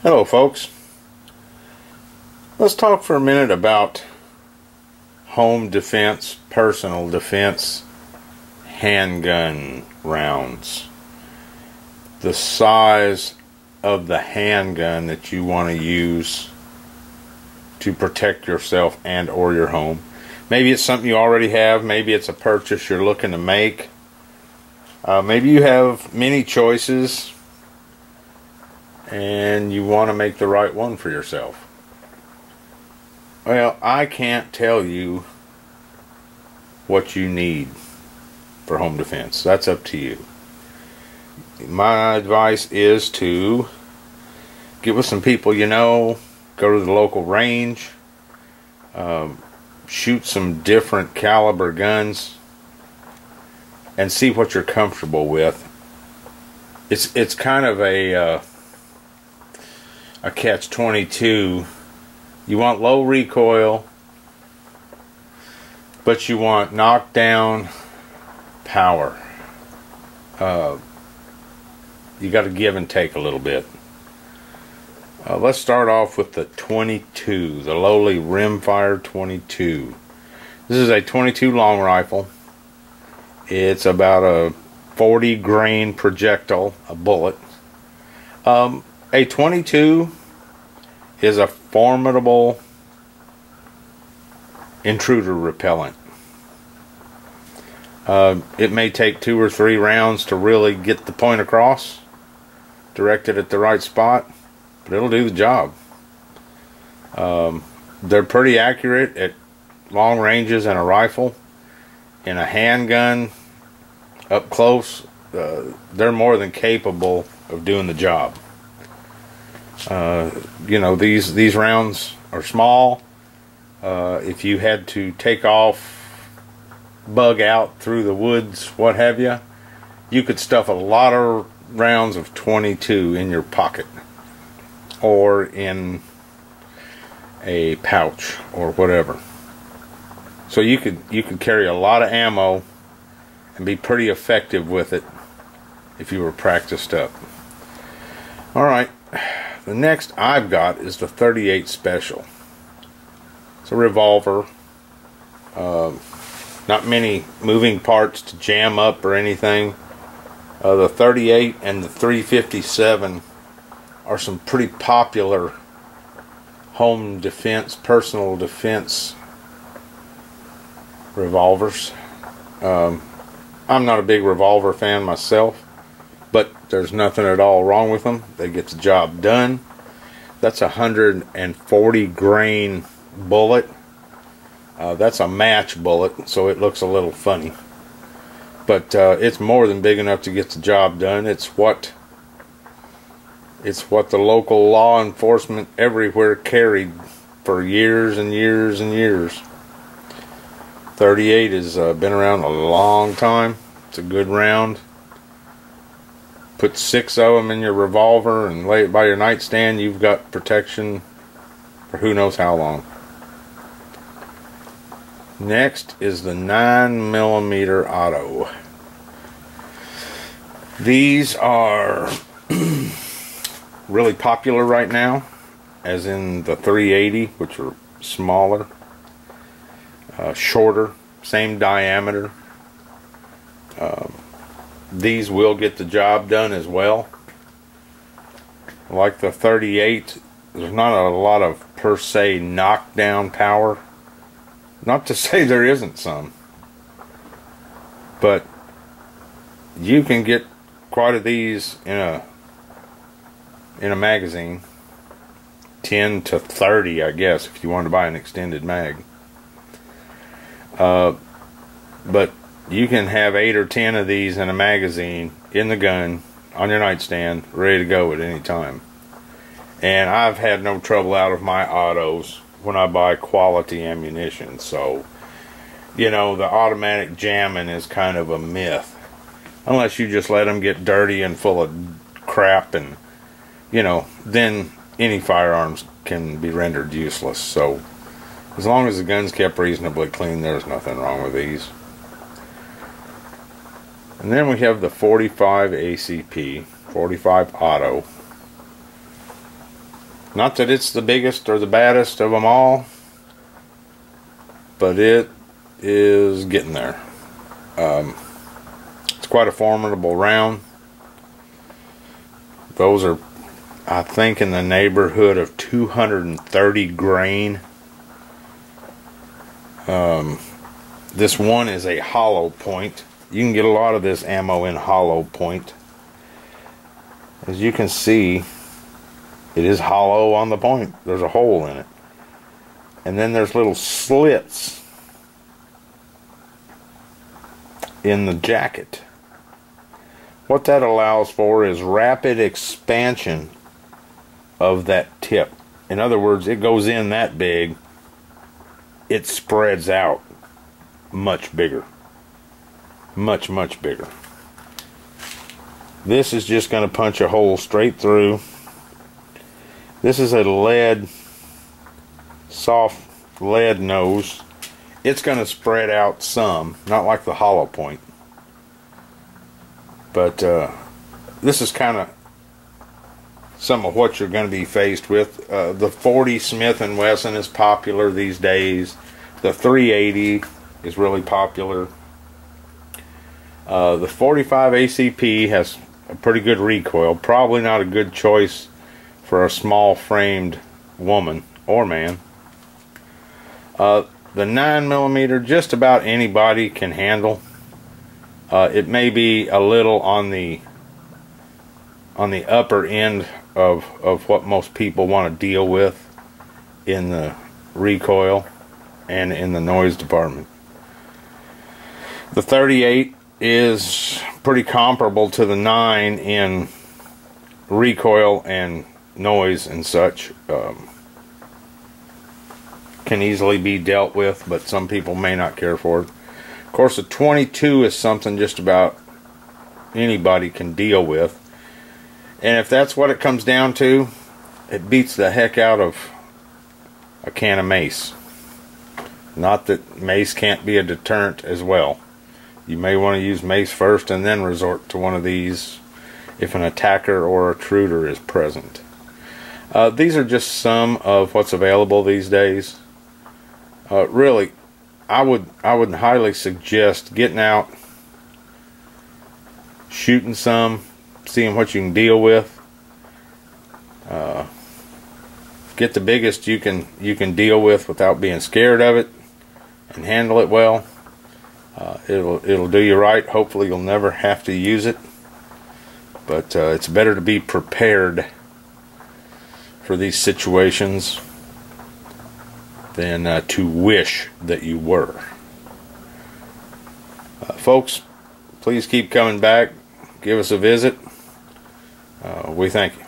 Hello folks, let's talk for a minute about home defense, personal defense, handgun rounds. The size of the handgun that you want to use to protect yourself and or your home. Maybe it's something you already have, maybe it's a purchase you're looking to make. Maybe you have many choices and you want to make the right one for yourself. Well, I can't tell you what you need for home defense. That's up to you. My advice is to get with some people you know, go to the local range, shoot some different caliber guns, and see what you're comfortable with. It's kind of a catch-22. You want low recoil, but you want knockdown power. You got to give and take a little bit. Let's start off with the 22, the lowly rimfire 22. This is a 22 long rifle. It's about a 40 grain projectile, a bullet. A 22 is a formidable intruder repellent. It may take 2 or 3 rounds to really get the point across, directed at the right spot, but it'll do the job. They're pretty accurate at long ranges in a rifle. In a handgun, up close, they're more than capable of doing the job. You know, these rounds are small. If you had to take off, bug out through the woods, what have you, you could stuff a lot of rounds of 22 in your pocket or in a pouch or whatever. So you could carry a lot of ammo and be pretty effective with it if you were practiced up. Alright, the next I've got is the 38 Special. It's a revolver. Not many moving parts to jam up or anything. The 38 and the 357 are some pretty popular home defense, personal defense revolvers. I'm not a big revolver fan myself, but there's nothing at all wrong with them. They get the job done. That's a 140 grain bullet. That's a match bullet, so it looks a little funny. But it's more than big enough to get the job done. It's what the local law enforcement everywhere carried for years and years and years. 38 has been around a long time. It's a good round. Put 6 of them in your revolver and lay it by your nightstand. You've got protection for who knows how long. Next is the 9mm auto. These are really popular right now, as in the 380, which are smaller, shorter, same diameter. These will get the job done as well. Like the 38, there's not a lot of per se knockdown power. Not to say there isn't some, but you can get quite a these in a magazine. 10 to 30, I guess, if you want to buy an extended mag. But you can have 8 or 10 of these in a magazine in the gun on your nightstand, ready to go at any time. And I've had no trouble out of my autos when I buy quality ammunition. So, you know, the automatic jamming is kind of a myth, unless you just let them get dirty and full of crap, and you know, then any firearms can be rendered useless. So as long as the gun's kept reasonably clean, there's nothing wrong with these. And then we have the 45 ACP, 45 Auto. Not that it's the biggest or the baddest of them all, but it is getting there. It's quite a formidable round. Those are, I think, in the neighborhood of 230 grain. This one is a hollow point. You can get a lot of this ammo in hollow point. As you can see, it is hollow on the point. There's a hole in it. And then there's little slits in the jacket. What that allows for is rapid expansion of that tip. In other words, it goes in that big, it spreads out much bigger. Much, much bigger. This is just going to punch a hole straight through. This is a lead, soft lead nose. It's going to spread out some, not like the hollow point. But this is kind of some of what you're going to be faced with. The 40 Smith & Wesson is popular these days. The 380 is really popular. The 45 ACP has a pretty good recoil. Probably not a good choice for a small framed woman or man. The 9mm, just about anybody can handle. It may be a little on the upper end of what most people want to deal with in the recoil and in the noise department. The 38 is pretty comparable to the 9 in recoil and noise and such. Can easily be dealt with, but some people may not care for it. Of course, the 22 is something just about anybody can deal with. And if that's what it comes down to, it beats the heck out of a can of mace. Not that mace can't be a deterrent as well. You may want to use mace first and then resort to one of these if an attacker or a intruder is present. These are just some of what's available these days. Really, I would highly suggest getting out, shooting some, seeing what you can deal with. Get the biggest you can deal with without being scared of it, and handle it well. It'll do you right. Hopefully you'll never have to use it, but it's better to be prepared for these situations than to wish that you were. Folks, please keep coming back. Give us a visit. We thank you.